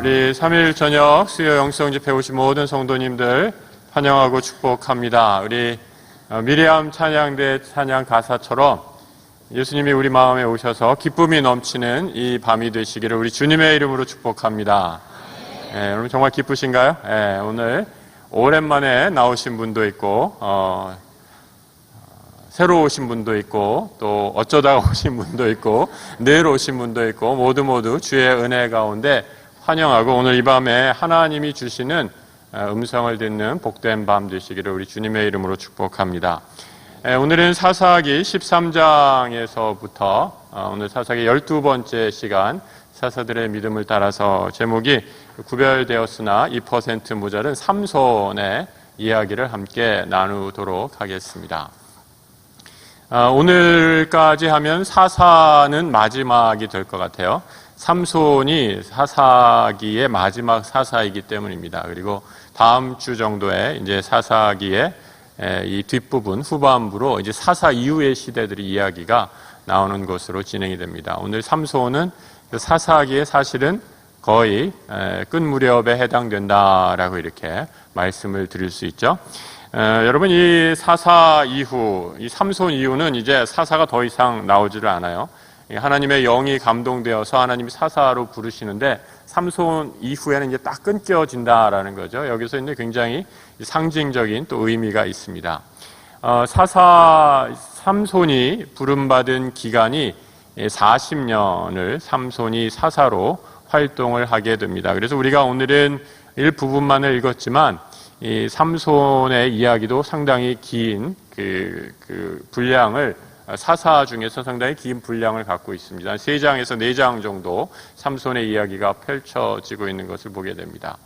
우리 3일 저녁 수요 영성 집회 오신 모든 성도님들 환영하고 축복합니다. 우리 미리암 찬양대 찬양 가사처럼 예수님이 우리 마음에 오셔서 기쁨이 넘치는 이 밤이 되시기를 우리 주님의 이름으로 축복합니다. 여러분 정말 기쁘신가요? 오늘 오랜만에 나오신 분도 있고 새로 오신 분도 있고 또 어쩌다가 오신 분도 있고 늘 오신 분도 있고 모두 주의 은혜 가운데 환영하고 오늘 이 밤에 하나님이 주시는 음성을 듣는 복된 밤 되시기를 우리 주님의 이름으로 축복합니다. 오늘은 사사기 13장에서부터 오늘 사사기 12번째 시간 사사들의 믿음을 따라서 제목이 구별되었으나 2% 모자른 삼손의 이야기를 함께 나누도록 하겠습니다. 오늘까지 하면 사사는 마지막이 될 것 같아요. 삼손이 사사기의 마지막 사사이기 때문입니다. 그리고 다음 주 정도에 이제 사사기의 이 뒷부분, 후반부로 이제 사사 이후의 시대들이 이야기가 나오는 것으로 진행이 됩니다. 오늘 삼손은 사사기에 사실은 거의 끝 무렵에 해당된다라고 이렇게 말씀을 드릴 수 있죠. 여러분 이 사사 이후, 이 삼손 이후는 이제 사사가 더 이상 나오지를 않아요. 하나님의 영이 감동되어서 하나님이 사사로 부르시는데 삼손 이후에는 이제 딱 끊겨진다라는 거죠. 여기서 이제 굉장히 상징적인 또 의미가 있습니다. 삼손이 부름받은 기간이 40년을 삼손이 사사로 활동을 하게 됩니다. 그래서 우리가 오늘은 일부분만을 읽었지만 이 삼손의 이야기도 상당히 긴 분량을 사사 중에서 상당히 긴 분량을 갖고 있습니다. 3장에서 4장 정도 삼손의 이야기가 펼쳐지고 있는 것을 보게 됩니다.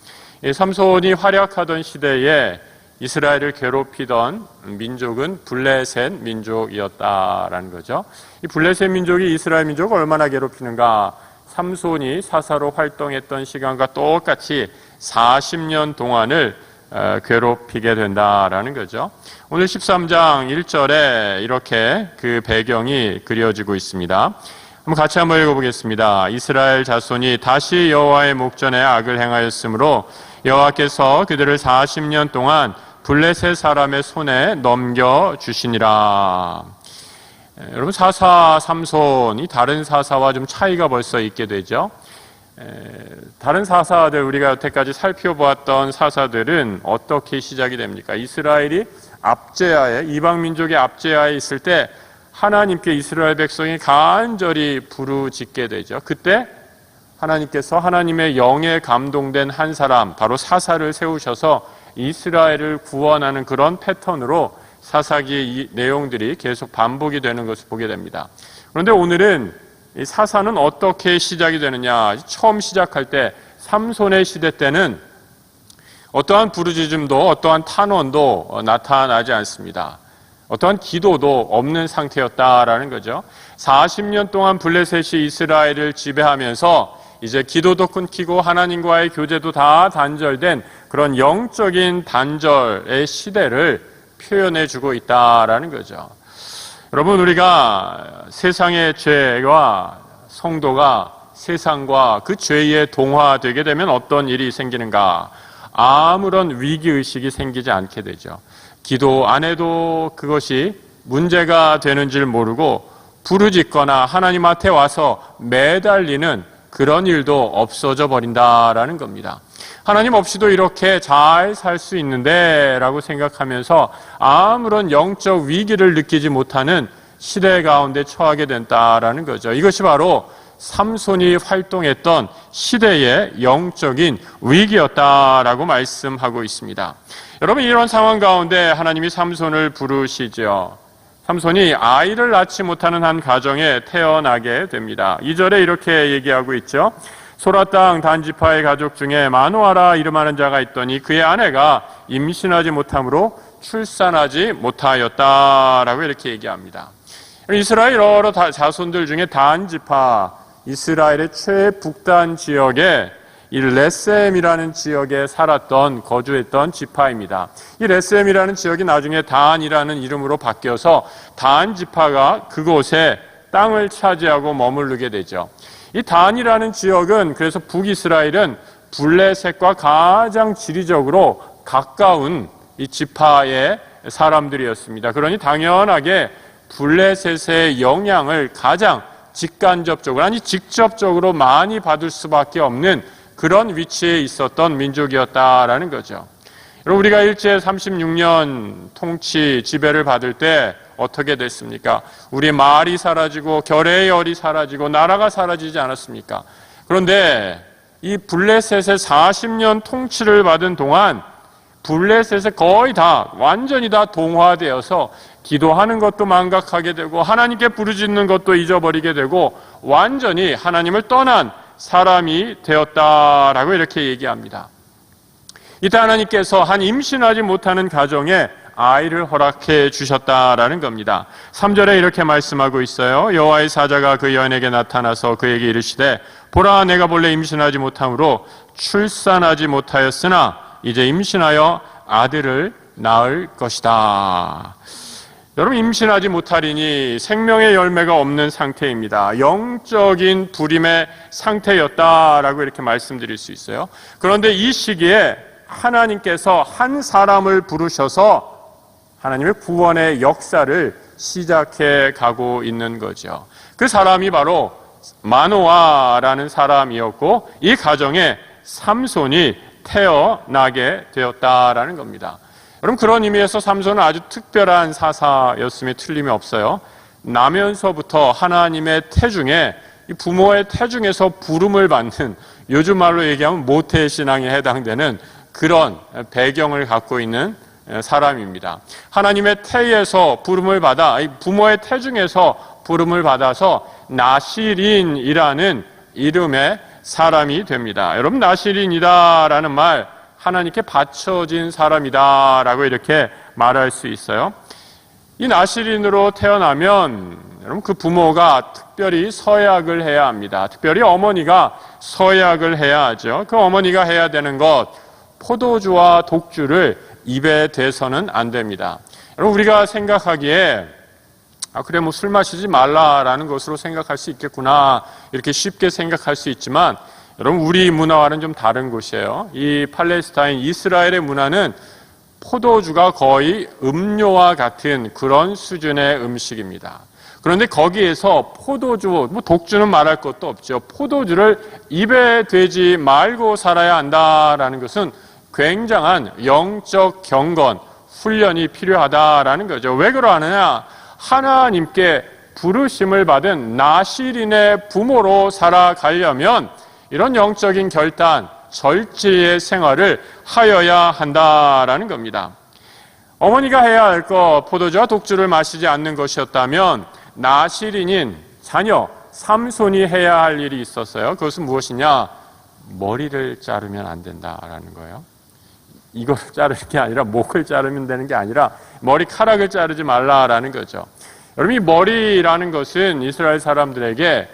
이 삼손이 활약하던 시대에 이스라엘을 괴롭히던 민족은 블레셋 민족이었다라는 거죠. 이 블레셋 민족이 이스라엘 민족을 얼마나 괴롭히는가? 삼손이 사사로 활동했던 시간과 똑같이 40년 동안을 괴롭히게 된다라는 거죠. 오늘 13장 1절에 이렇게 그 배경이 그려지고 있습니다. 같이 한번 읽어보겠습니다. 이스라엘 자손이 다시 여호와의 목전에 악을 행하였으므로 여호와께서 그들을 40년 동안 블레셋 사람의 손에 넘겨주시니라. 여러분 사사 삼손이 다른 사사와 좀 차이가 벌써 있게 되죠. 다른 사사들, 우리가 여태까지 살펴보았던 사사들은 어떻게 시작이 됩니까? 이스라엘이 압제하에, 이방 민족의 압제하에 있을 때 하나님께 이스라엘 백성이 간절히 부르짖게 되죠. 그때 하나님께서 하나님의 영에 감동된 한 사람, 바로 사사를 세우셔서 이스라엘을 구원하는 그런 패턴으로 사사기의 이 내용들이 계속 반복이 되는 것을 보게 됩니다. 그런데 오늘은 이 사사는 어떻게 시작이 되느냐? 처음 시작할 때 삼손의 시대 때는 어떠한 부르짖음도 어떠한 탄원도 나타나지 않습니다. 어떠한 기도도 없는 상태였다라는 거죠. 40년 동안 블레셋이 이스라엘을 지배하면서 이제 기도도 끊기고 하나님과의 교제도 다 단절된 그런 영적인 단절의 시대를 표현해주고 있다라는 거죠. 여러분 우리가 세상의 죄와 성도가 세상과 그 죄에 동화되게 되면 어떤 일이 생기는가? 아무런 위기의식이 생기지 않게 되죠. 기도 안 해도 그것이 문제가 되는 줄 모르고 부르짖거나 하나님 앞에 와서 매달리는 그런 일도 없어져 버린다라는 겁니다. 하나님 없이도 이렇게 잘 살 수 있는데 라고 생각하면서 아무런 영적 위기를 느끼지 못하는 시대 가운데 처하게 된다라는 거죠. 이것이 바로 삼손이 활동했던 시대의 영적인 위기였다라고 말씀하고 있습니다. 여러분 이런 상황 가운데 하나님이 삼손을 부르시죠. 삼손이 아이를 낳지 못하는 한 가정에 태어나게 됩니다. 2절에 이렇게 얘기하고 있죠. 소라 땅 단지파의 가족 중에 마누아라 이름하는 자가 있더니 그의 아내가 임신하지 못함으로 출산하지 못하였다라고 이렇게 얘기합니다. 이스라엘 여러 자손들 중에 단지파, 이스라엘의 최북단 지역에 이 레셈이라는 지역에 살았던, 거주했던 지파입니다. 이 레셈이라는 지역이 나중에 단이라는 이름으로 바뀌어서 단지파가 그곳에 땅을 차지하고 머무르게 되죠. 이 단이라는 지역은, 그래서 북이스라엘은 블레셋과 가장 지리적으로 가까운 이 지파의 사람들이었습니다. 그러니 당연하게 블레셋의 영향을 가장 직간접적으로, 아니 직접적으로 많이 받을 수밖에 없는 그런 위치에 있었던 민족이었다라는 거죠. 여러분, 우리가 일제 36년 통치 지배를 받을 때 어떻게 됐습니까? 우리 말이 사라지고 결의 열이 사라지고 나라가 사라지지 않았습니까? 그런데 이 블레셋의 40년 통치를 받은 동안 블레셋에 거의 다 완전히 다 동화되어서 기도하는 것도 망각하게 되고 하나님께 부르짖는 것도 잊어버리게 되고 완전히 하나님을 떠난 사람이 되었다라고 이렇게 얘기합니다. 이때 하나님께서 한 임신하지 못하는 가정에 아이를 허락해 주셨다라는 겁니다. 3절에 이렇게 말씀하고 있어요. 여호와의 사자가 그 여인에게 나타나서 그에게 이르시되 보라, 내가 본래 임신하지 못함으로 출산하지 못하였으나 이제 임신하여 아들을 낳을 것이다. 여러분, 임신하지 못하리니 생명의 열매가 없는 상태입니다. 영적인 불임의 상태였다라고 이렇게 말씀드릴 수 있어요. 그런데 이 시기에 하나님께서 한 사람을 부르셔서 하나님의 구원의 역사를 시작해 가고 있는 거죠. 그 사람이 바로 마노아라는 사람이었고 이 가정에 삼손이 태어나게 되었다라는 겁니다. 여러분, 그런 의미에서 삼손은 아주 특별한 사사였음에 틀림이 없어요. 나면서부터 하나님의 태중에, 부모의 태중에서 부름을 받는, 요즘 말로 얘기하면 모태신앙에 해당되는 그런 배경을 갖고 있는 사람입니다. 하나님의 태에서 부름을 받아, 부모의 태중에서 부름을 받아서 나시린이라는 이름의 사람이 됩니다. 여러분, 나시린이다라는 말, 하나님께 바쳐진 사람이다라고 이렇게 말할 수 있어요. 이 나시린으로 태어나면 여러분, 그 부모가 특별히 서약을 해야 합니다. 특별히 어머니가 서약을 해야 하죠. 그 어머니가 해야 되는 것, 포도주와 독주를 입에 대서는 안 됩니다. 여러분, 우리가 생각하기에 그래, 뭐 술 마시지 말라라는 것으로 생각할 수 있겠구나, 이렇게 쉽게 생각할 수 있지만 여러분, 우리 문화와는 좀 다른 곳이에요. 이 팔레스타인 이스라엘의 문화는 포도주가 거의 음료와 같은 그런 수준의 음식입니다. 그런데 거기에서 포도주, 뭐 독주는 말할 것도 없죠. 포도주를 입에 대지 말고 살아야 한다라는 것은 굉장한 영적 경건, 훈련이 필요하다라는 거죠. 왜 그러느냐? 하나님께 부르심을 받은 나시린의 부모로 살아가려면 이런 영적인 결단, 절제의 생활을 하여야 한다라는 겁니다. 어머니가 해야 할 것, 포도주와 독주를 마시지 않는 것이었다면 나시린인 자녀 삼손이 해야 할 일이 있었어요. 그것은 무엇이냐? 머리를 자르면 안 된다라는 거예요. 이걸 자르는 게 아니라 목을 자르면 되는 게 아니라 머리카락을 자르지 말라라는 거죠. 여러분, 이 머리라는 것은 이스라엘 사람들에게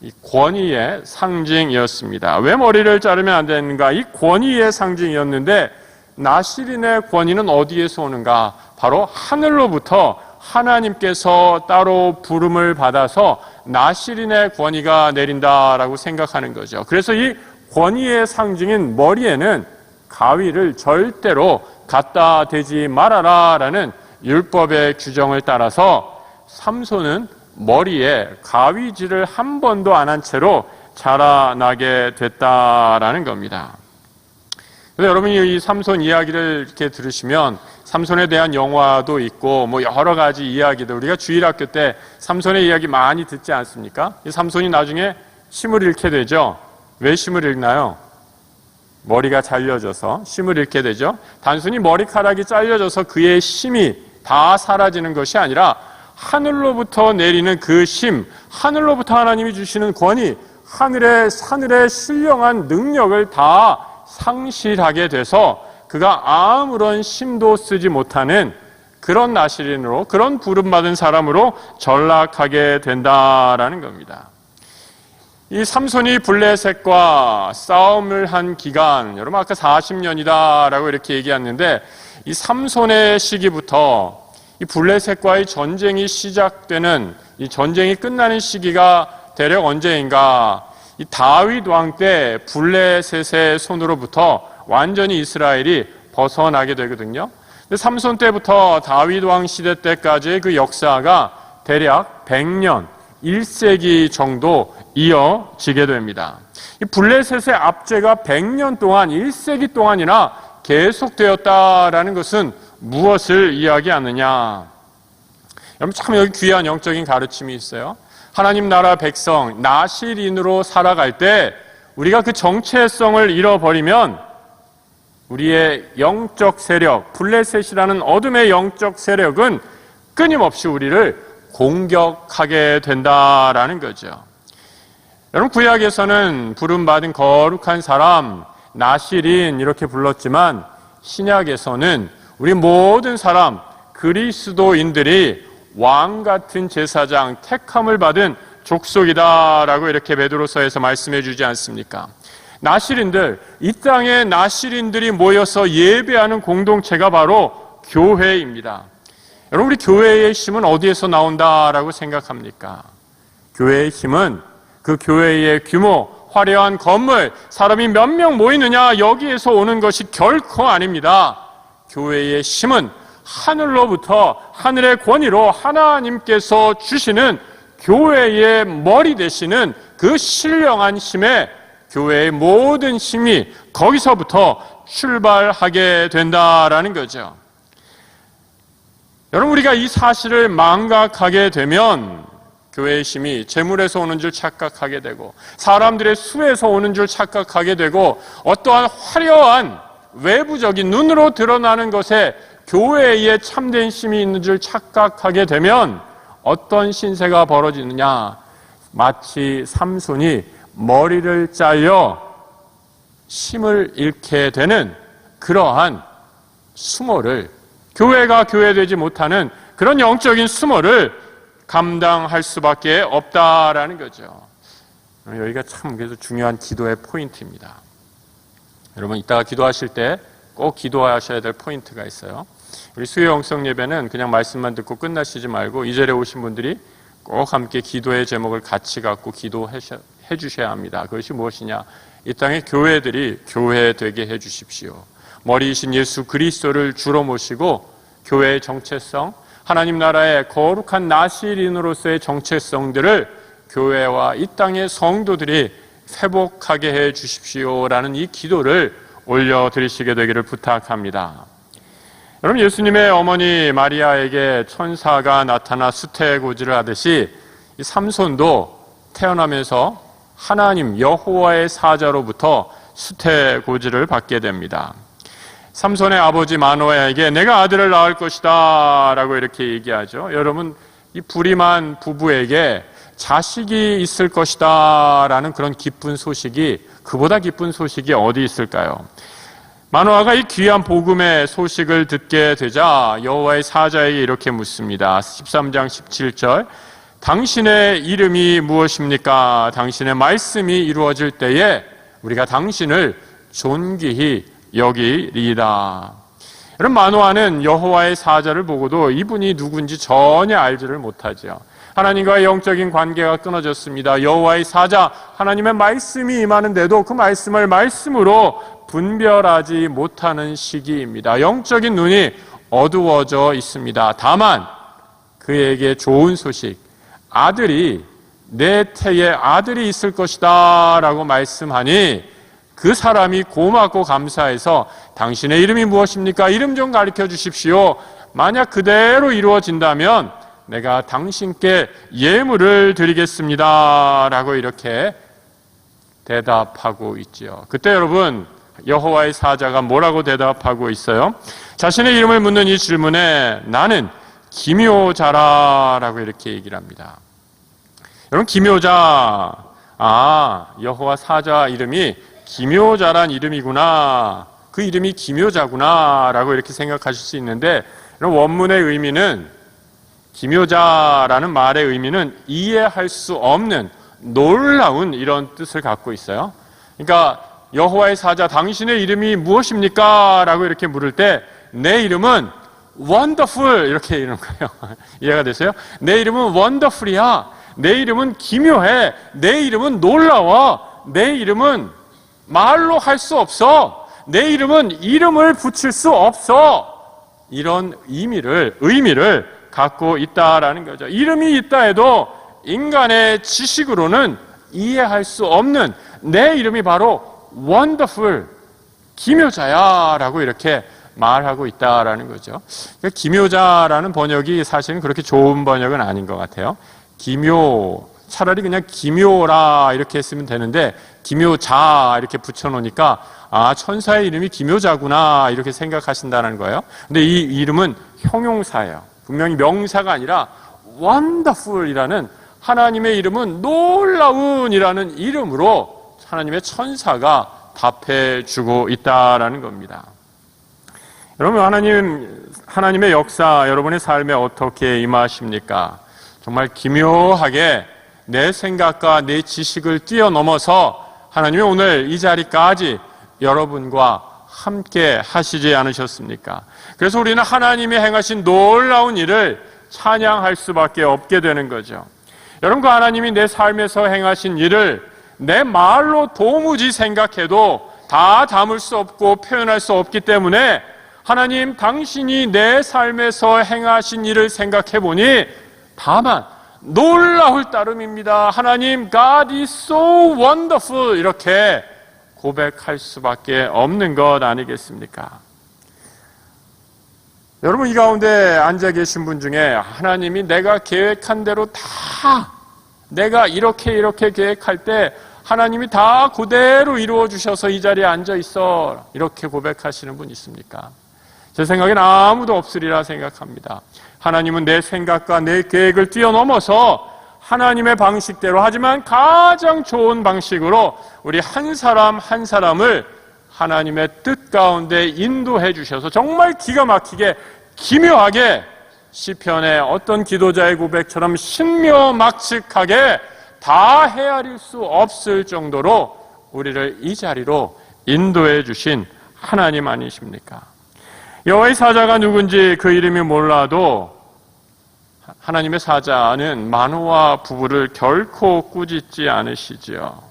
이 권위의 상징이었습니다. 왜 머리를 자르면 안 되는가? 이 권위의 상징이었는데 나시린의 권위는 어디에서 오는가? 바로 하늘로부터 하나님께서 따로 부름을 받아서 나시린의 권위가 내린다라고 생각하는 거죠. 그래서 이 권위의 상징인 머리에는 가위를 절대로 갖다 대지 말아라라는 율법의 규정을 따라서 삼손은 머리에 가위질을 한 번도 안 한 채로 자라나게 됐다라는 겁니다. 그래서 여러분이 이 삼손 이야기를 이렇게 들으시면 삼손에 대한 영화도 있고 뭐 여러 가지 이야기들, 우리가 주일학교 때 삼손의 이야기 많이 듣지 않습니까? 이 삼손이 나중에 힘을 잃게 되죠. 왜 힘을 잃나요? 머리가 잘려져서 힘을 잃게 되죠. 단순히 머리카락이 잘려져서 그의 힘이 다 사라지는 것이 아니라 하늘로부터 내리는 그 힘, 하늘로부터 하나님이 주시는 권위, 하늘의 신령한 능력을 다 상실하게 돼서 그가 아무런 힘도 쓰지 못하는 그런 나시린으로, 그런 부름받은 사람으로 전락하게 된다라는 겁니다. 이 삼손이 블레셋과 싸움을 한 기간, 여러분 아까 40년이다라고 이렇게 얘기했는데 이 삼손의 시기부터 이 블레셋과의 전쟁이 시작되는, 이 전쟁이 끝나는 시기가 대략 언제인가? 이 다윗 왕 때 블레셋의 손으로부터 완전히 이스라엘이 벗어나게 되거든요. 근데 삼손 때부터 다윗 왕 시대 때까지의 그 역사가 대략 100년, 1세기 정도 이어지게 됩니다. 이 블레셋의 압제가 100년 동안, 1세기 동안이나 계속되었다라는 것은 무엇을 이야기하느냐? 여러분 참 여기 귀한 영적인 가르침이 있어요. 하나님 나라 백성 나실인으로 살아갈 때 우리가 그 정체성을 잃어버리면 우리의 영적 세력, 블레셋이라는 어둠의 영적 세력은 끊임없이 우리를 공격하게 된다라는 거죠. 여러분 구약에서는 부름받은 거룩한 사람, 나실인 이렇게 불렀지만 신약에서는 우리 모든 사람, 그리스도인들이 왕 같은 제사장, 택함을 받은 족속이다라고 이렇게 베드로서에서 말씀해 주지 않습니까? 나실인들, 이 땅에 나실인들이 모여서 예배하는 공동체가 바로 교회입니다. 여러분 우리 교회의 힘은 어디에서 나온다라고 생각합니까? 교회의 힘은 그 교회의 규모, 화려한 건물, 사람이 몇 명 모이느냐 여기에서 오는 것이 결코 아닙니다. 교회의 힘은 하늘로부터 하늘의 권위로 하나님께서 주시는 교회의 머리 되시는 그 신령한 힘에 교회의 모든 힘이 거기서부터 출발하게 된다라는 거죠. 여러분 우리가 이 사실을 망각하게 되면 교회의 힘이 재물에서 오는 줄 착각하게 되고 사람들의 수에서 오는 줄 착각하게 되고 어떠한 화려한 외부적인 눈으로 드러나는 것에 교회에 참된 힘이 있는 줄 착각하게 되면 어떤 신세가 벌어지느냐? 마치 삼손이 머리를 잘려 힘을 잃게 되는 그러한 수모를, 교회가 교회되지 못하는 그런 영적인 수모를 감당할 수밖에 없다라는 거죠. 여기가 참 그래서 중요한 기도의 포인트입니다. 여러분 이따가 기도하실 때 꼭 기도하셔야 될 포인트가 있어요. 우리 수요 영성 예배는 그냥 말씀만 듣고 끝나시지 말고 이 자리에 오신 분들이 꼭 함께 기도의 제목을 같이 갖고 기도해 주셔야 합니다. 그것이 무엇이냐? 이 땅의 교회들이 교회되게 해 주십시오. 머리이신 예수 그리스도를 주로 모시고 교회의 정체성, 하나님 나라의 거룩한 나실인으로서의 정체성들을 교회와 이 땅의 성도들이 회복하게 해 주십시오라는 이 기도를 올려드리시게 되기를 부탁합니다. 여러분 예수님의 어머니 마리아에게 천사가 나타나 수태고지를 하듯이 이 삼손도 태어나면서 하나님 여호와의 사자로부터 수태고지를 받게 됩니다. 삼손의 아버지 마노아에게 내가 아들을 낳을 것이다 라고 이렇게 얘기하죠. 여러분 이 불임한 부부에게 자식이 있을 것이다 라는 그런 기쁜 소식이, 그보다 기쁜 소식이 어디 있을까요? 마노아가 이 귀한 복음의 소식을 듣게 되자 여호와의 사자에게 이렇게 묻습니다. 13장 17절 당신의 이름이 무엇입니까? 당신의 말씀이 이루어질 때에 우리가 당신을 존귀히 여기리이다. 여러분 마노아는 여호와의 사자를 보고도 이분이 누군지 전혀 알지를 못하죠. 하나님과의 영적인 관계가 끊어졌습니다. 여호와의 사자, 하나님의 말씀이 임하는데도 그 말씀을 말씀으로 분별하지 못하는 시기입니다. 영적인 눈이 어두워져 있습니다. 다만 그에게 좋은 소식, 아들이 내 태에 아들이 있을 것이다 라고 말씀하니 그 사람이 고맙고 감사해서 당신의 이름이 무엇입니까? 이름 좀 가르쳐 주십시오. 만약 그대로 이루어진다면 내가 당신께 예물을 드리겠습니다 라고 이렇게 대답하고 있지요. 그때 여러분 여호와의 사자가 뭐라고 대답하고 있어요? 자신의 이름을 묻는 이 질문에 나는 기묘자라 라고 이렇게 얘기를 합니다. 여러분 기묘자, 여호와 사자 이름이 기묘자란 이름이구나, 그 이름이 기묘자구나 라고 이렇게 생각하실 수 있는데 원문의 의미는, 기묘자라는 말의 의미는 이해할 수 없는 놀라운 이런 뜻을 갖고 있어요. 그러니까 여호와의 사자 당신의 이름이 무엇입니까? 라고 이렇게 물을 때 내 이름은 원더풀 이렇게 이러는 거예요. 이해가 되세요? 내 이름은 원더풀이야. 내 이름은 기묘해. 내 이름은 놀라워. 내 이름은 말로 할 수 없어. 내 이름은 이름을 붙일 수 없어. 이런 의미를 갖고 있다라는 거죠. 이름이 있다 해도 인간의 지식으로는 이해할 수 없는 내 이름이 바로 Wonderful, 기묘자야라고 이렇게 말하고 있다라는 거죠. 기묘자라는 번역이 사실은 그렇게 좋은 번역은 아닌 것 같아요. 차라리 그냥 기묘라 이렇게 했으면 되는데 기묘자 이렇게 붙여놓으니까 천사의 이름이 기묘자구나 이렇게 생각하신다는 거예요. 근데 이 이름은 형용사예요. 분명히 명사가 아니라 Wonderful이라는 하나님의 이름은 놀라운이라는 이름으로 하나님의 천사가 답해주고 있다라는 겁니다. 여러분, 하나님의 역사 여러분의 삶에 어떻게 임하십니까? 정말 기묘하게 내 생각과 내 지식을 뛰어넘어서 하나님이 오늘 이 자리까지 여러분과 함께 하시지 않으셨습니까? 그래서 우리는 하나님이 행하신 놀라운 일을 찬양할 수밖에 없게 되는 거죠. 여러분과 하나님이 내 삶에서 행하신 일을 내 말로 도무지 생각해도 다 담을 수 없고 표현할 수 없기 때문에 하나님, 당신이 내 삶에서 행하신 일을 생각해 보니 다만 놀라울 따름입니다. 하나님, God is so wonderful 이렇게 고백할 수밖에 없는 것 아니겠습니까? 여러분, 이 가운데 앉아 계신 분 중에 하나님이 내가 계획한 대로 다 내가 이렇게 계획할 때 하나님이 다 그대로 이루어 주셔서 이 자리에 앉아 있어 이렇게 고백하시는 분 있습니까? 제 생각엔 아무도 없으리라 생각합니다. 하나님은 내 생각과 내 계획을 뛰어넘어서 하나님의 방식대로, 하지만 가장 좋은 방식으로 우리 한 사람 한 사람을 하나님의 뜻 가운데 인도해 주셔서 정말 기가 막히게 기묘하게 시편의 어떤 기도자의 고백처럼 신묘막측하게 다 헤아릴 수 없을 정도로 우리를 이 자리로 인도해 주신 하나님 아니십니까? 여호와의 사자가 누군지 그 이름이 몰라도 하나님의 사자는 마노아 부부를 결코 꾸짖지 않으시지요.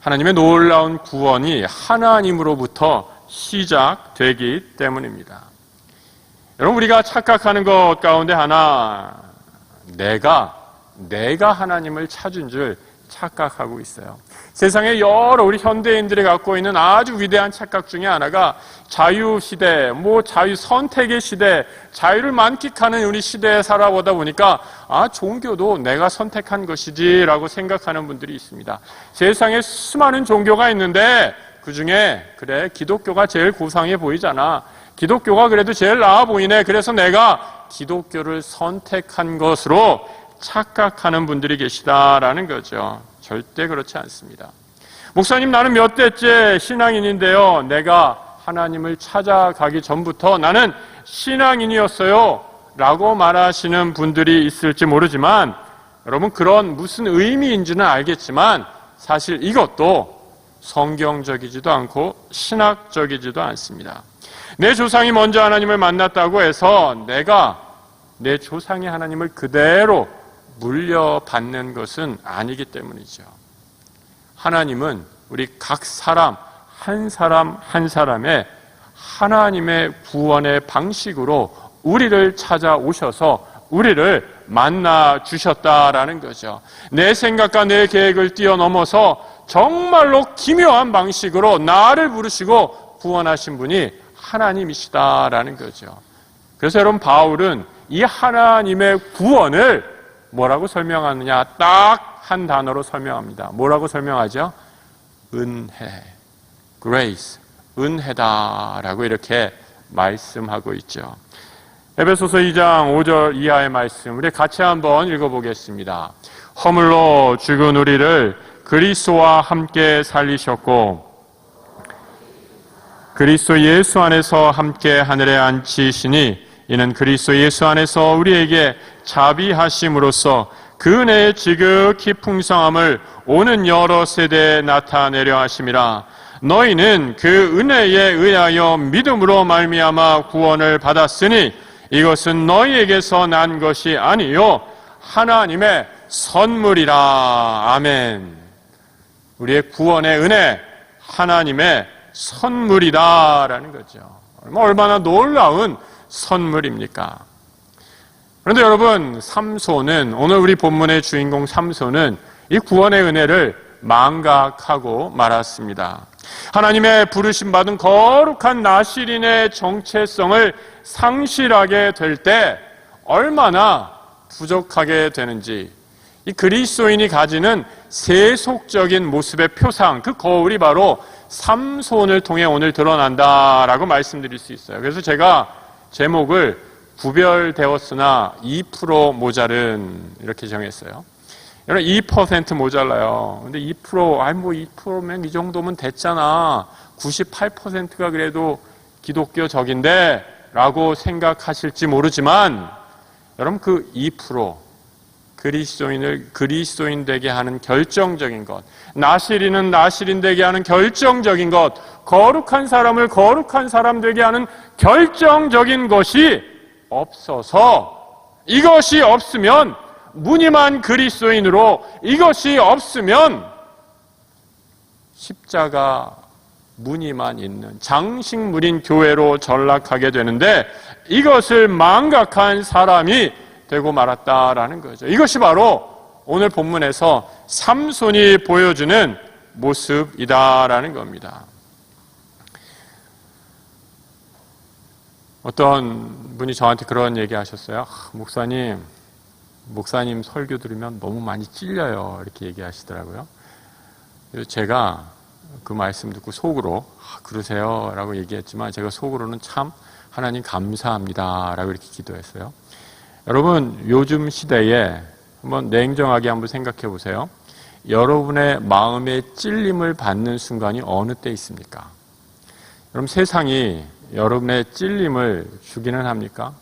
하나님의 놀라운 구원이 하나님으로부터 시작되기 때문입니다. 여러분, 우리가 착각하는 것 가운데 하나, 내가 하나님을 찾은 줄 착각하고 있어요. 세상에 여러 우리 현대인들이 갖고 있는 아주 위대한 착각 중에 하나가 자유시대, 자유 선택의 시대, 자유를 만끽하는 우리 시대에 살아보다 보니까 종교도 내가 선택한 것이지라고 생각하는 분들이 있습니다. 세상에 수많은 종교가 있는데 그중에 그래, 기독교가 제일 고상해 보이잖아. 기독교가 그래도 제일 나아 보이네. 그래서 내가 기독교를 선택한 것으로 착각하는 분들이 계시다라는 거죠. 절대 그렇지 않습니다. 목사님, 나는 몇 대째 신앙인인데요. 내가 하나님을 찾아가기 전부터 나는 신앙인이었어요 라고 말하시는 분들이 있을지 모르지만, 여러분, 그런 무슨 의미인지는 알겠지만 사실 이것도 성경적이지도 않고 신학적이지도 않습니다. 내 조상이 먼저 하나님을 만났다고 해서 내가 내 조상의 하나님을 그대로 물려받는 것은 아니기 때문이죠. 하나님은 우리 각 사람 한 사람의 하나님의 구원의 방식으로 우리를 찾아오셔서 우리를 만나 주셨다라는 거죠. 내 생각과 내 계획을 뛰어넘어서 정말로 기묘한 방식으로 나를 부르시고 구원하신 분이 하나님이시다라는 거죠. 그래서 여러분, 바울은 이 하나님의 구원을 뭐라고 설명하느냐? 딱 한 단어로 설명합니다. 뭐라고 설명하죠? 은혜, grace, 은혜다라고 이렇게 말씀하고 있죠. 에베소서 2장 5절 이하의 말씀 우리 같이 한번 읽어보겠습니다. 허물로 죽은 우리를 그리스도와 함께 살리셨고 그리스도 예수 안에서 함께 하늘에 앉히시니 이는 그리스도 예수 안에서 우리에게 자비하심으로써 그 은혜의 지극히 풍성함을 오는 여러 세대에 나타내려 하심이라. 너희는 그 은혜에 의하여 믿음으로 말미암아 구원을 받았으니 이것은 너희에게서 난 것이 아니요 하나님의 선물이라. 아멘. 우리의 구원의 은혜, 하나님의 선물이다라는 거죠. 얼마나 놀라운 선물입니까? 그런데 여러분, 삼손은, 오늘 우리 본문의 주인공 삼손은 이 구원의 은혜를 망각하고 말았습니다. 하나님의 부르심 받은 거룩한 나실인의 정체성을 상실하게 될 때 얼마나 부족하게 되는지, 이 그리스도인이 가지는 세속적인 모습의 표상, 그 거울이 바로 삼손을 통해 오늘 드러난다라고 말씀드릴 수 있어요. 그래서 제가 제목을 구별되었으나 2% 모자른 이렇게 정했어요. 여러분 2% 모자라요. 근데 2%면 이 정도면 됐잖아. 98%가 그래도 기독교적인데 라고 생각하실지 모르지만 여러분 그 2% 그리스도인을 그리스도인 되게 하는 결정적인 것, 나실인은 나실인 되게 하는 결정적인 것, 거룩한 사람을 거룩한 사람 되게 하는 결정적인 것이 없어서, 이것이 없으면 무늬만 그리스도인으로, 이것이 없으면 십자가 무늬만 있는 장식물인 교회로 전락하게 되는데, 이것을 망각한 사람이 되고 말았다라는 거죠. 이것이 바로 오늘 본문에서 삼손이 보여주는 모습이다라는 겁니다. 어떤 분이 저한테 그런 얘기 하셨어요. 목사님 설교 들으면 너무 많이 찔려요. 이렇게 얘기하시더라고요. 그래서 제가 그 말씀 듣고 속으로 그러세요 라고 얘기했지만, 제가 속으로는 참 하나님 감사합니다 라고 이렇게 기도했어요. 여러분, 요즘 시대에 한번 냉정하게 한번 생각해 보세요. 여러분의 마음에 찔림을 받는 순간이 어느 때 있습니까? 여러분, 세상이 여러분의 찔림을 주기는 합니까?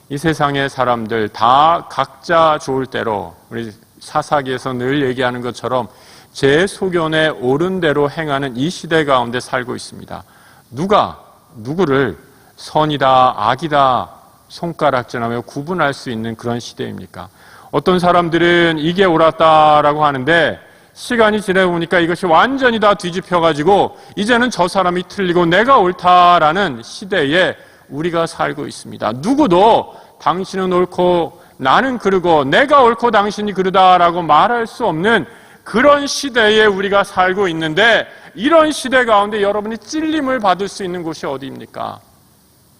이 세상의 사람들 다 각자 좋을 대로, 우리 사사기에서 늘 얘기하는 것처럼 제 소견에 옳은 대로 행하는 이 시대 가운데 살고 있습니다. 누가 누구를 선이다 악이다 손가락질하며 구분할 수 있는 그런 시대입니까? 어떤 사람들은 이게 옳았다라고 하는데 시간이 지나보니까 이것이 완전히 다 뒤집혀가지고 이제는 저 사람이 틀리고 내가 옳다라는 시대에 우리가 살고 있습니다. 누구도 당신은 옳고 나는 그르고 내가 옳고 당신이 그르다라고 말할 수 없는 그런 시대에 우리가 살고 있는데, 이런 시대 가운데 여러분이 찔림을 받을 수 있는 곳이 어디입니까?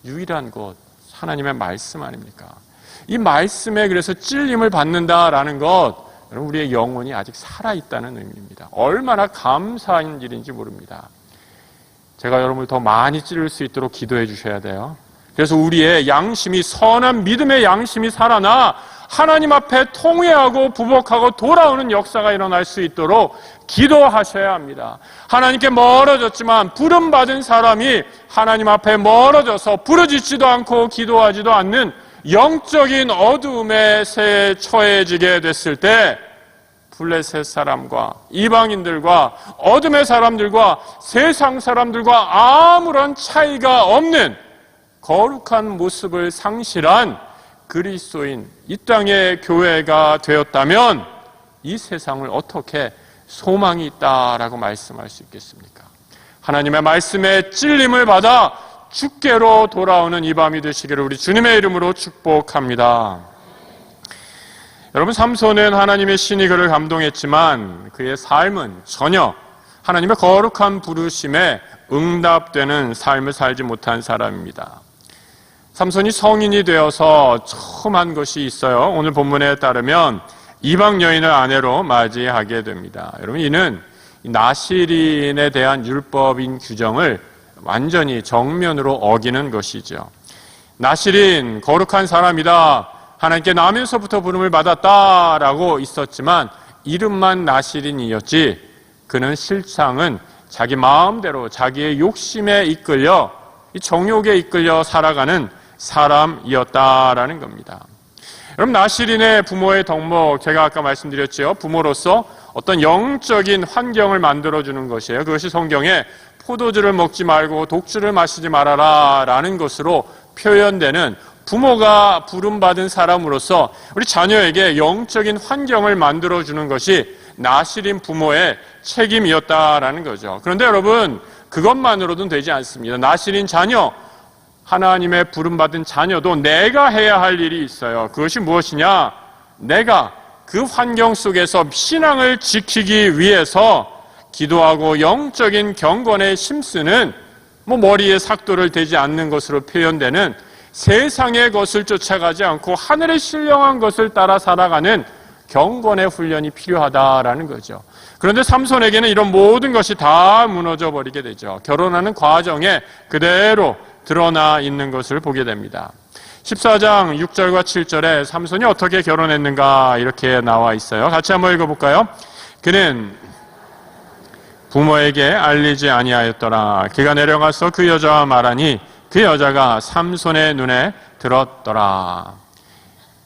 유일한 곳, 하나님의 말씀 아닙니까? 이 말씀에 그래서 찔림을 받는다라는 것, 여러분 우리의 영혼이 아직 살아있다는 의미입니다. 얼마나 감사한 일인지 모릅니다. 제가 여러분을 더 많이 찌를 수 있도록 기도해 주셔야 돼요. 그래서 우리의 양심이, 선한 믿음의 양심이 살아나 하나님 앞에 통회하고 부복하고 돌아오는 역사가 일어날 수 있도록 기도하셔야 합니다. 하나님께 멀어졌지만 부름받은 사람이 하나님 앞에 멀어져서 부르짖지도 않고 기도하지도 않는 영적인 어두움에 처해지게 됐을 때, 블레셋 사람과 이방인들과 어둠의 사람들과 세상 사람들과 아무런 차이가 없는 거룩한 모습을 상실한 그리스도인, 이 땅의 교회가 되었다면 이 세상을 어떻게 소망이 있다라고 말씀할 수 있겠습니까? 하나님의 말씀에 찔림을 받아 주께로 돌아오는 이 밤이 되시기를 우리 주님의 이름으로 축복합니다. 여러분, 삼손은 하나님의 신이 그를 감동했지만 그의 삶은 전혀 하나님의 거룩한 부르심에 응답되는 삶을 살지 못한 사람입니다. 삼손이 성인이 되어서 처음 한 것이 있어요. 오늘 본문에 따르면 이방 여인을 아내로 맞이하게 됩니다. 여러분, 이는 나실인에 대한 율법인 규정을 완전히 정면으로 어기는 것이죠. 나실인, 거룩한 사람이다, 하나님께 나면서부터 부름을 받았다라고 있었지만 이름만 나실인이었지, 그는 실상은 자기 마음대로 자기의 욕심에 이끌려, 이 정욕에 이끌려 살아가는 사람이었다라는 겁니다. 여러분, 나실인의 부모의 덕목, 제가 아까 말씀드렸죠. 부모로서 어떤 영적인 환경을 만들어주는 것이에요. 그것이 성경에 포도주를 먹지 말고 독주를 마시지 말아라 라는 것으로 표현되는, 부모가 부름받은 사람으로서 우리 자녀에게 영적인 환경을 만들어주는 것이 나실인 부모의 책임이었다라는 거죠. 그런데 여러분, 그것만으로도 되지 않습니다. 나실인 자녀, 하나님의 부름받은 자녀도 내가 해야 할 일이 있어요. 그것이 무엇이냐? 내가 그 환경 속에서 신앙을 지키기 위해서 기도하고 영적인 경건에 힘쓰는 머리에 삭도를 대지 않는 것으로 표현되는 세상의 것을 쫓아가지 않고 하늘의 신령한 것을 따라 살아가는 경건의 훈련이 필요하다라는 거죠. 그런데 삼손에게는 이런 모든 것이 다 무너져 버리게 되죠. 결혼하는 과정에 그대로 드러나 있는 것을 보게 됩니다. 14장 6절과 7절에 삼손이 어떻게 결혼했는가 이렇게 나와 있어요. 같이 한번 읽어볼까요? 그는 부모에게 알리지 아니하였더라. 그가 내려가서 그 여자와 말하니 그 여자가 삼손의 눈에 들었더라.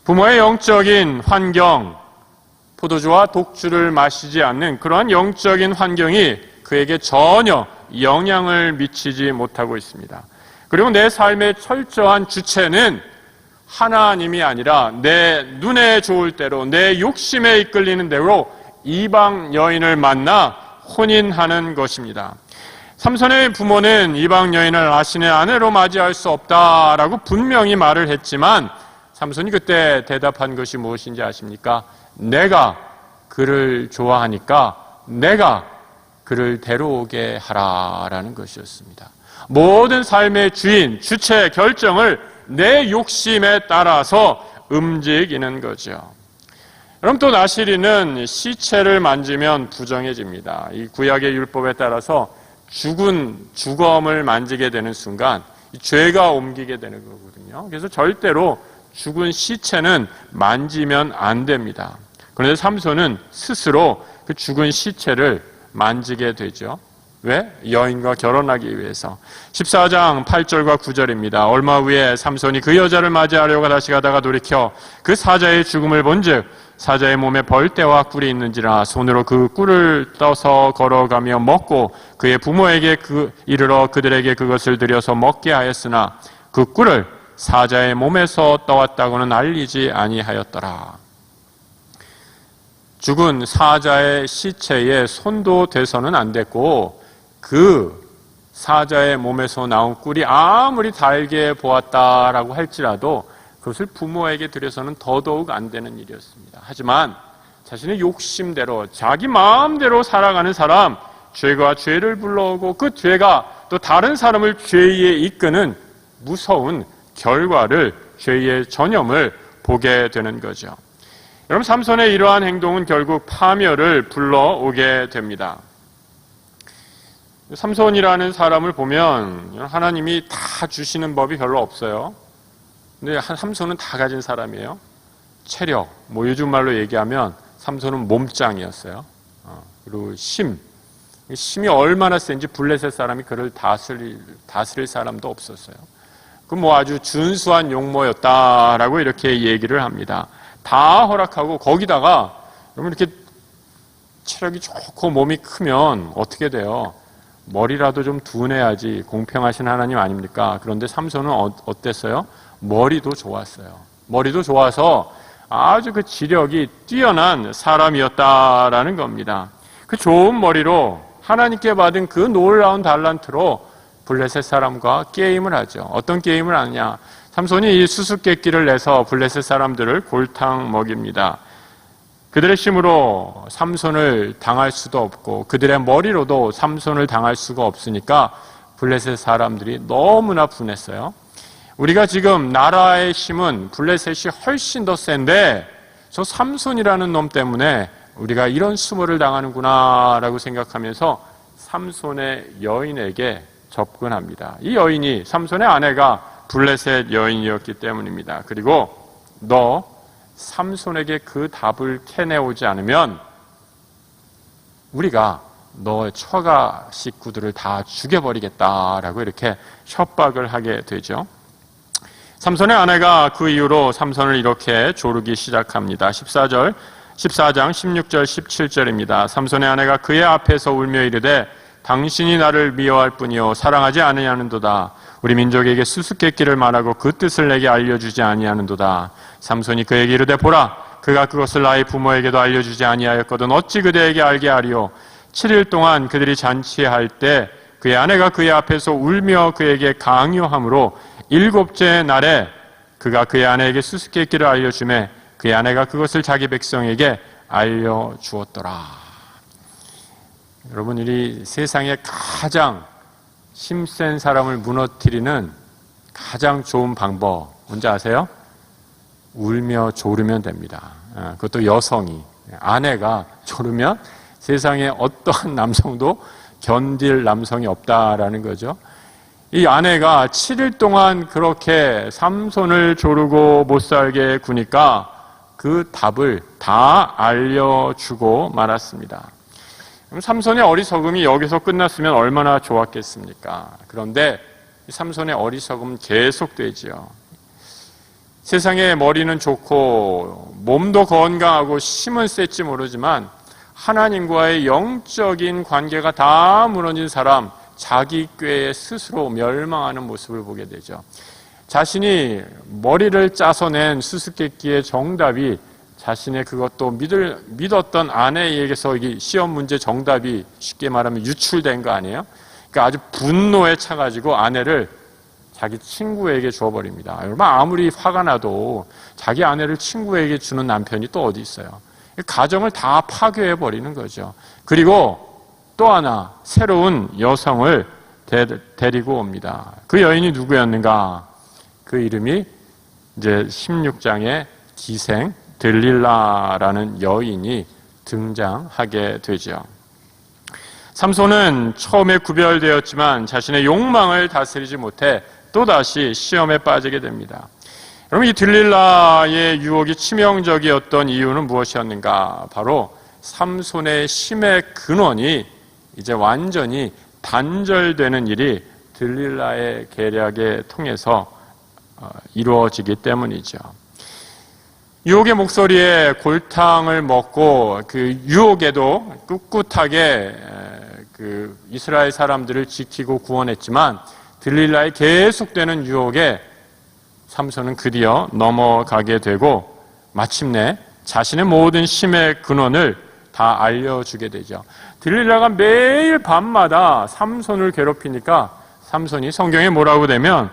부모의 영적인 환경, 포도주와 독주를 마시지 않는 그러한 영적인 환경이 그에게 전혀 영향을 미치지 못하고 있습니다. 그리고 내 삶의 철저한 주체는 하나님이 아니라 내 눈에 좋을 대로, 내 욕심에 이끌리는 대로 이방 여인을 만나 혼인하는 것입니다. 삼손의 부모는 이방 여인을 자신의 아내로 맞이할 수 없다라고 분명히 말을 했지만 삼손이 그때 대답한 것이 무엇인지 아십니까? 내가 그를 좋아하니까 내가 그를 데려오게 하라라는 것이었습니다. 모든 삶의 주인, 주체, 결정을 내 욕심에 따라서 움직이는 거죠. 그럼 또 나실인은 시체를 만지면 부정해집니다. 이 구약의 율법에 따라서 죽은 주검을 만지게 되는 순간 죄가 옮기게 되는 거거든요. 그래서 절대로 죽은 시체는 만지면 안 됩니다. 그런데 삼손은 스스로 그 죽은 시체를 만지게 되죠. 왜? 여인과 결혼하기 위해서. 14장 8절과 9절입니다. 얼마 후에 삼손이 그 여자를 맞이하려고 다시 가다가 돌이켜 그 사자의 죽음을 본즉 사자의 몸에 벌떼와 꿀이 있는지라 손으로 그 꿀을 떠서 걸어가며 먹고 그의 부모에게 이르러 그들에게 그것을 드려서 먹게 하였으나 그 꿀을 사자의 몸에서 떠왔다고는 알리지 아니하였더라. 죽은 사자의 시체에 손도 대서는 안 됐고 그 사자의 몸에서 나온 꿀이 아무리 달게 보았다라고 할지라도 그것을 부모에게 드려서는 더더욱 안 되는 일이었습니다. 하지만 자신의 욕심대로 자기 마음대로 살아가는 사람, 죄가 죄를 불러오고 그 죄가 또 다른 사람을 죄에 이끄는 무서운 결과를, 죄의 전염을 보게 되는 거죠. 여러분, 삼손의 이러한 행동은 결국 파멸을 불러오게 됩니다. 삼손이라는 사람을 보면 하나님이 다 주시는 법이 별로 없어요. 근데 삼손은 다 가진 사람이에요. 체력, 요즘 말로 얘기하면 삼손은 몸짱이었어요. 그리고 힘이 얼마나 센지 블레셋 사람이 그를 다스릴 사람도 없었어요. 그 아주 준수한 용모였다라고 이렇게 얘기를 합니다. 다 허락하고 거기다가 여러분 이렇게 체력이 좋고 몸이 크면 어떻게 돼요? 머리라도 좀 둔해야지 공평하신 하나님 아닙니까? 그런데 삼손은 어땠어요? 머리도 좋았어요. 머리도 좋아서 아주 그 지력이 뛰어난 사람이었다라는 겁니다. 그 좋은 머리로 하나님께 받은 그 놀라운 달란트로 블레셋 사람과 게임을 하죠. 어떤 게임을 하느냐? 삼손이 이 수수께끼를 내서 블레셋 사람들을 골탕 먹입니다. 그들의 힘으로 삼손을 당할 수도 없고 그들의 머리로도 삼손을 당할 수가 없으니까 블레셋 사람들이 너무나 분했어요. 우리가 지금 나라의 힘은 블레셋이 훨씬 더 센데 저 삼손이라는 놈 때문에 우리가 이런 수모를 당하는구나 라고 생각하면서 삼손의 여인에게 접근합니다. 이 여인이 삼손의 아내가 블레셋 여인이었기 때문입니다. 그리고 너 삼손에게 그 답을 캐내오지 않으면 우리가 너의 처가 식구들을 다 죽여버리겠다라고 이렇게 협박을 하게 되죠. 삼손의 아내가 그 이후로 삼손을 이렇게 조르기 시작합니다. 14장 16절 17절입니다. 삼손의 아내가 그의 앞에서 울며 이르되 당신이 나를 미워할 뿐이요 사랑하지 아니하는도다. 우리 민족에게 수수께끼를 말하고 그 뜻을 내게 알려주지 아니하는도다. 삼손이 그에게 이르되 보라 그가 그것을 나의 부모에게도 알려주지 아니하였거든 어찌 그대에게 알게 하리요. 7일 동안 그들이 잔치할 때 그의 아내가 그의 앞에서 울며 그에게 강요함으로 7째 날에 그가 그의 아내에게 수수께끼를 알려주매 그의 아내가 그것을 자기 백성에게 알려주었더라. 여러분, 이 세상에 가장 힘센 사람을 무너뜨리는 가장 좋은 방법 뭔지 아세요? 울며 조르면 됩니다. 그것도 여성이, 아내가 조르면 세상에 어떠한 남성도 견딜 남성이 없다라는 거죠. 이 아내가 7일 동안 그렇게 삼손을 조르고 못살게 구니까 그 답을 다 알려주고 말았습니다. 그럼 삼손의 어리석음이 여기서 끝났으면 얼마나 좋았겠습니까? 그런데 삼손의 어리석음은 계속되지요. 세상에 머리는 좋고 몸도 건강하고 힘은 셌지 모르지만 하나님과의 영적인 관계가 다 무너진 사람, 자기 꾀에 스스로 멸망하는 모습을 보게 되죠. 자신이 머리를 짜서 낸 수수께끼의 정답이 자신의 그것도 믿었던 아내에게서 이게 시험 문제 정답이 쉽게 말하면 유출된 거 아니에요? 그러니까 아주 분노에 차가지고 아내를 자기 친구에게 줘버립니다. 여러분, 아무리 화가 나도 자기 아내를 친구에게 주는 남편이 또 어디 있어요? 가정을 다 파괴해버리는 거죠. 그리고 또 하나 새로운 여성을 데리고 옵니다. 그 여인이 누구였는가? 그 이름이 이제 16장의 기생 들릴라라는 여인이 등장하게 되죠. 삼손은 처음에 구별되었지만 자신의 욕망을 다스리지 못해 또다시 시험에 빠지게 됩니다. 여러분, 이 들릴라의 유혹이 치명적이었던 이유는 무엇이었는가? 바로 삼손의 힘의 근원이 이제 완전히 단절되는 일이 들릴라의 계략에 통해서 이루어지기 때문이죠. 유혹의 목소리에 골탕을 먹고 그 유혹에도 꿋꿋하게 그 이스라엘 사람들을 지키고 구원했지만 들릴라의 계속되는 유혹에 삼손은 드디어 넘어가게 되고 마침내 자신의 모든 힘의 근원을 다 알려주게 되죠. 들릴라가 매일 밤마다 삼손을 괴롭히니까 삼손이 성경에 뭐라고 되면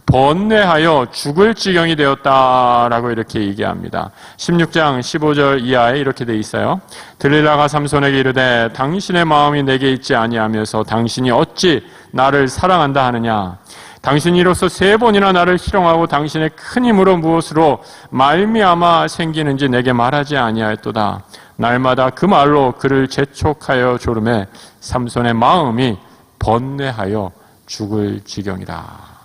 번뇌하여 죽을 지경이 되었다라고 이렇게 얘기합니다. 16장 15절 이하에 이렇게 돼 있어요. 들릴라가 삼손에게 이르되 당신의 마음이 내게 있지 아니하면서 당신이 어찌 나를 사랑한다 하느냐. 당신이 이로써 3번이나 나를 희롱하고 당신의 큰 힘으로 무엇으로 말미암아 생기는지 내게 말하지 아니하였도다. 날마다 그 말로 그를 재촉하여 조르매 삼손의 마음이 번뇌하여 죽을 지경이라.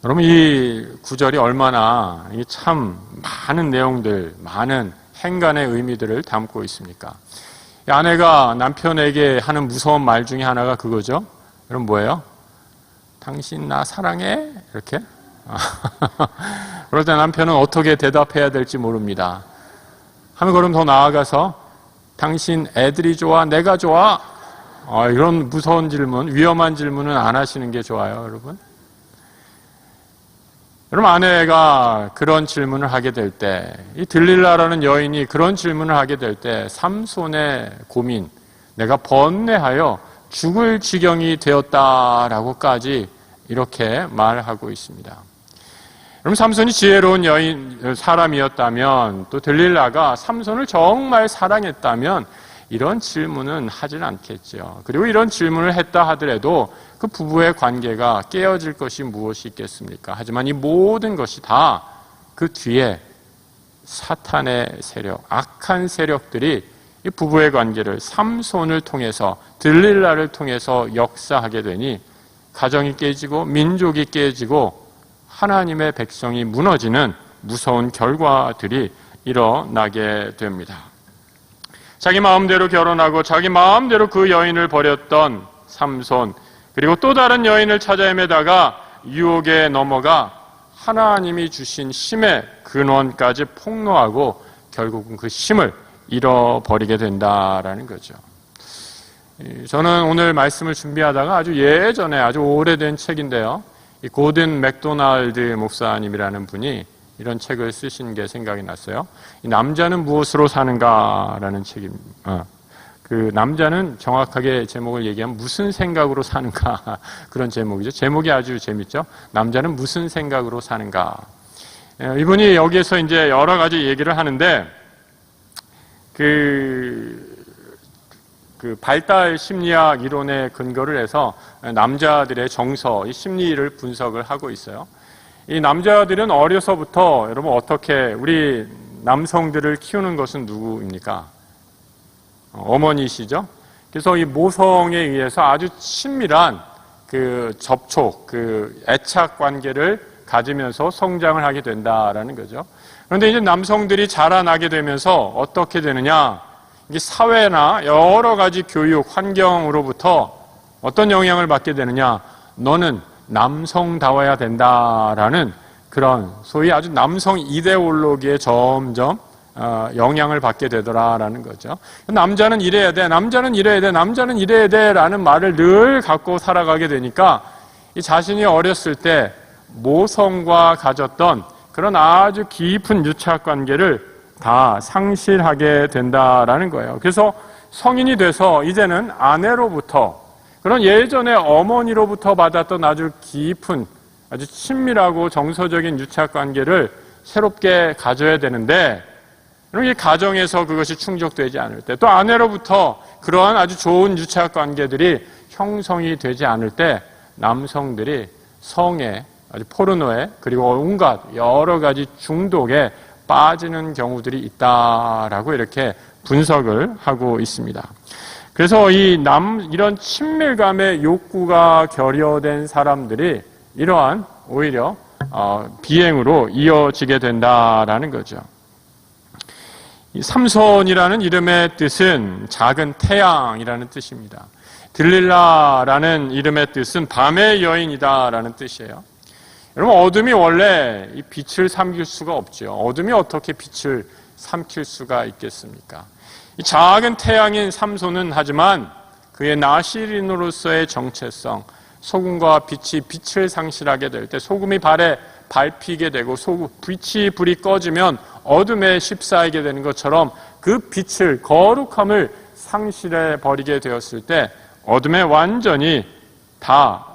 여러분, 이 구절이 얼마나 참 많은 내용들, 많은 행간의 의미들을 담고 있습니까? 아내가 남편에게 하는 무서운 말 중에 하나가 그거죠. 여러분, 뭐예요? 당신 나 사랑해? 이렇게? 그럴 때 남편은 어떻게 대답해야 될지 모릅니다. 하면 그럼 더 나아가서 당신 애들이 좋아? 내가 좋아? 이런 무서운 질문, 위험한 질문은 안 하시는 게 좋아요, 여러분. 여러분, 아내가 그런 질문을 하게 될 때, 이 들릴라라는 여인이 그런 질문을 하게 될 때 삼손의 고민, 내가 번뇌하여 죽을 지경이 되었다라고까지 이렇게 말하고 있습니다. 여러분, 삼손이 지혜로운 사람이었다면, 또 들릴라가 삼손을 정말 사랑했다면 이런 질문은 하진 않겠죠. 그리고 이런 질문을 했다 하더라도 그 부부의 관계가 깨어질 것이 무엇이 있겠습니까? 하지만 이 모든 것이 다 그 뒤에 사탄의 세력, 악한 세력들이 이 부부의 관계를 삼손을 통해서, 들릴라를 통해서 역사하게 되니 가정이 깨지고 민족이 깨지고 하나님의 백성이 무너지는 무서운 결과들이 일어나게 됩니다. 자기 마음대로 결혼하고 자기 마음대로 그 여인을 버렸던 삼손, 그리고 또 다른 여인을 찾아 헤매다가 유혹에 넘어가 하나님이 주신 힘의 근원까지 폭로하고 결국은 그 힘을 잃어버리게 된다라는 거죠. 저는 오늘 말씀을 준비하다가 아주 예전에 아주 오래된 책인데요. 이 고든 맥도날드 목사님이라는 분이 이런 책을 쓰신 게 생각이 났어요. 이 남자는 무엇으로 사는가라는 책입니다. 그 남자는 정확하게 제목을 얘기하면 무슨 생각으로 사는가 그런 제목이죠. 제목이 아주 재밌죠. 남자는 무슨 생각으로 사는가. 이분이 여기에서 이제 여러 가지 얘기를 하는데 그 발달 심리학 이론에 근거를 해서 남자들의 정서, 이 심리를 분석을 하고 있어요. 이 남자들은 어려서부터 여러분 어떻게 우리 남성들을 키우는 것은 누구입니까? 어머니시죠? 그래서 이 모성에 의해서 아주 친밀한 그 접촉, 그 애착 관계를 가지면서 성장을 하게 된다라는 거죠. 그런데 이제 남성들이 자라나게 되면서 어떻게 되느냐? 이게 사회나 여러 가지 교육, 환경으로부터 어떤 영향을 받게 되느냐? 너는 남성다워야 된다라는 그런 소위 아주 남성 이데올로기에 점점 영향을 받게 되더라라는 거죠. 남자는 이래야 돼, 남자는 이래야 돼, 남자는 이래야 돼라는 말을 늘 갖고 살아가게 되니까 이 자신이 어렸을 때 모성과 가졌던 그런 아주 깊은 유착 관계를 다 상실하게 된다라는 거예요. 그래서 성인이 돼서 이제는 아내로부터 그런 예전에 어머니로부터 받았던 아주 깊은 아주 친밀하고 정서적인 유착 관계를 새롭게 가져야 되는데 이 가정에서 그것이 충족되지 않을 때 또 아내로부터 그러한 아주 좋은 유착 관계들이 형성이 되지 않을 때 남성들이 성에 아주 포르노에 그리고 온갖 여러 가지 중독에 빠지는 경우들이 있다라고 이렇게 분석을 하고 있습니다. 그래서 이런 친밀감의 욕구가 결여된 사람들이 이러한 오히려 비행으로 이어지게 된다라는 거죠. 이 삼손이라는 이름의 뜻은 작은 태양이라는 뜻입니다. 들릴라라는 이름의 뜻은 밤의 여인이다라는 뜻이에요. 여러분 어둠이 원래 이 빛을 삼킬 수가 없죠. 어둠이 어떻게 빛을 삼킬 수가 있겠습니까? 이 작은 태양인 삼손은 하지만 그의 나시린으로서의 정체성, 소금과 빛이 빛을 상실하게 될 때 소금이 발에 밟히게 되고 불이 꺼지면 어둠에 휩싸이게 되는 것처럼 그 빛을 거룩함을 상실해 버리게 되었을 때 어둠에 완전히 다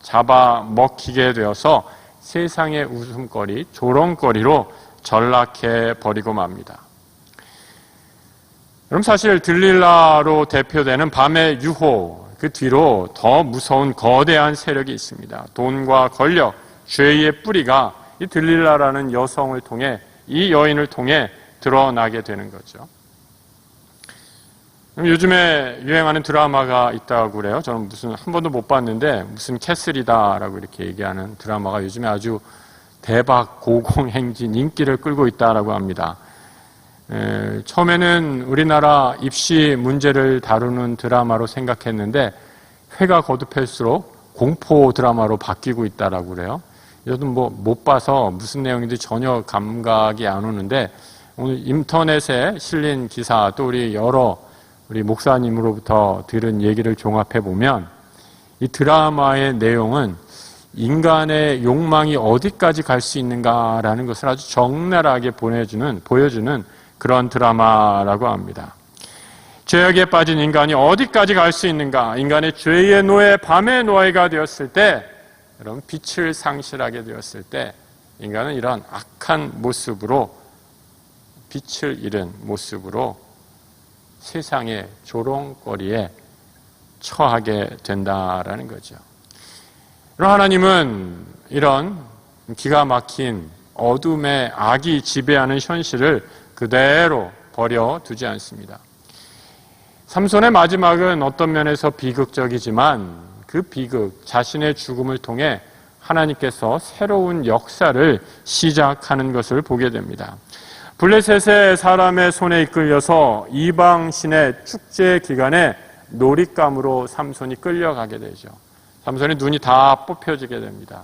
잡아먹히게 되어서 세상의 웃음거리, 조롱거리로 전락해 버리고 맙니다. 여러분 사실 들릴라로 대표되는 밤의 유호 그 뒤로 더 무서운 거대한 세력이 있습니다. 돈과 권력, 죄의 뿌리가 이 들릴라라는 여성을 통해 이 여인을 통해 드러나게 되는 거죠. 요즘에 유행하는 드라마가 있다고 그래요. 저는 한 번도 못 봤는데 무슨 캐슬이다라고 이렇게 얘기하는 드라마가 요즘에 아주 대박 고공행진 인기를 끌고 있다라고 합니다. 처음에는 우리나라 입시 문제를 다루는 드라마로 생각했는데 회가 거듭할수록 공포 드라마로 바뀌고 있다라고 그래요. 저도 못 봐서 무슨 내용인지 전혀 감각이 안 오는데 오늘 인터넷에 실린 기사 또 우리 목사님으로부터 들은 얘기를 종합해 보면 이 드라마의 내용은 인간의 욕망이 어디까지 갈 수 있는가라는 것을 아주 적나라하게 보여주는 그런 드라마라고 합니다. 죄악에 빠진 인간이 어디까지 갈 수 있는가? 인간의 죄의 노예, 밤의 노예가 되었을 때, 여러분 빛을 상실하게 되었을 때 인간은 이런 악한 모습으로 빛을 잃은 모습으로 세상의 조롱거리에 처하게 된다라는 거죠. 그럼 하나님은 이런 기가 막힌 어둠의 악이 지배하는 현실을 그대로 버려두지 않습니다. 삼손의 마지막은 어떤 면에서 비극적이지만 그 비극, 자신의 죽음을 통해 하나님께서 새로운 역사를 시작하는 것을 보게 됩니다. 블레셋의 사람의 손에 이끌려서 이방신의 축제 기간에 놀잇감으로 삼손이 끌려가게 되죠. 삼손이 눈이 다 뽑혀지게 됩니다.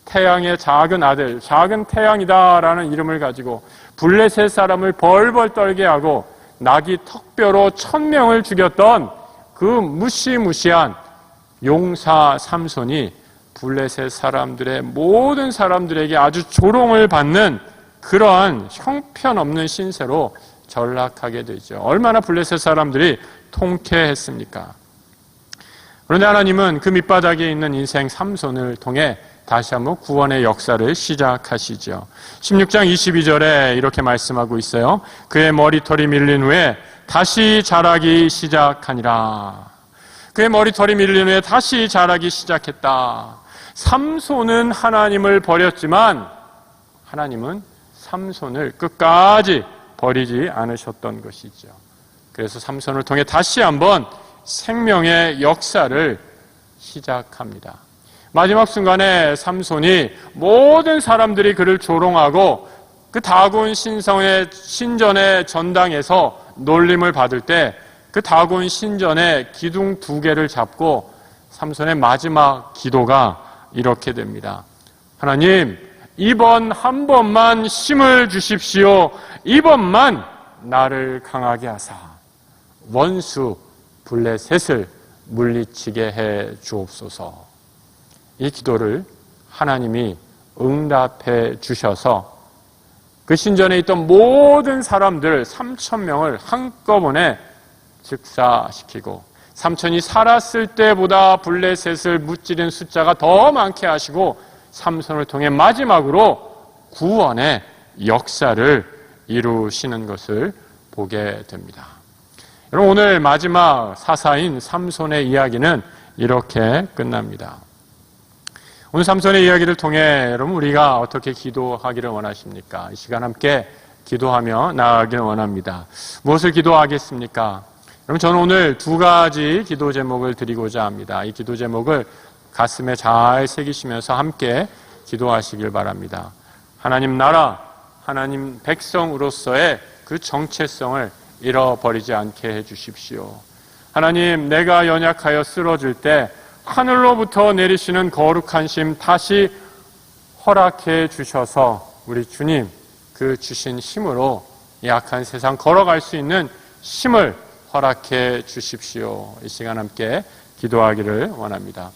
태양의 작은 아들, 작은 태양이다라는 이름을 가지고 블레셋 사람을 벌벌 떨게 하고 나귀 턱뼈로 1000명을 죽였던 그 무시무시한 용사 삼손이 블레셋 사람들의 모든 사람들에게 아주 조롱을 받는 그러한 형편없는 신세로 전락하게 되죠. 얼마나 블레셋 사람들이 통쾌했습니까? 그런데 하나님은 그 밑바닥에 있는 인생 삼손을 통해 다시 한번 구원의 역사를 시작하시죠. 16장 22절에 이렇게 말씀하고 있어요. 그의 머리털이 밀린 후에 다시 자라기 시작하니라. 그의 머리털이 밀린 후에 다시 자라기 시작했다. 삼손은 하나님을 버렸지만 하나님은 삼손을 끝까지 버리지 않으셨던 것이죠. 그래서 삼손을 통해 다시 한번 생명의 역사를 시작합니다. 마지막 순간에 삼손이 모든 사람들이 그를 조롱하고 그 다곤 신전의 전당에서 놀림을 받을 때 그 다곤 신전의 기둥 2개를 잡고 삼손의 마지막 기도가 이렇게 됩니다. 하나님, 이번 한 번만 힘을 주십시오. 이번만 나를 강하게 하사 원수 블레셋을 물리치게 해 주옵소서. 이 기도를 하나님이 응답해 주셔서 그 신전에 있던 모든 사람들 3,000명을 한꺼번에 즉사시키고 삼손이 살았을 때보다 블레셋을 무찌른 숫자가 더 많게 하시고 삼손을 통해 마지막으로 구원의 역사를 이루시는 것을 보게 됩니다. 여러분, 오늘 마지막 사사인 삼손의 이야기는 이렇게 끝납니다. 오늘 삼손의 이야기를 통해 여러분 우리가 어떻게 기도하기를 원하십니까? 이 시간 함께 기도하며 나아가기를 원합니다. 무엇을 기도하겠습니까? 여러분, 저는 오늘 2가지 기도 제목을 드리고자 합니다. 이 기도 제목을 가슴에 잘 새기시면서 함께 기도하시길 바랍니다. 하나님 나라, 하나님 백성으로서의 그 정체성을 잃어버리지 않게 해주십시오. 하나님, 내가 연약하여 쓰러질 때 하늘로부터 내리시는 거룩한 심 다시 허락해 주셔서 우리 주님 그 주신 힘으로 약한 세상 걸어갈 수 있는 힘을 허락해 주십시오. 이 시간 함께 기도하기를 원합니다.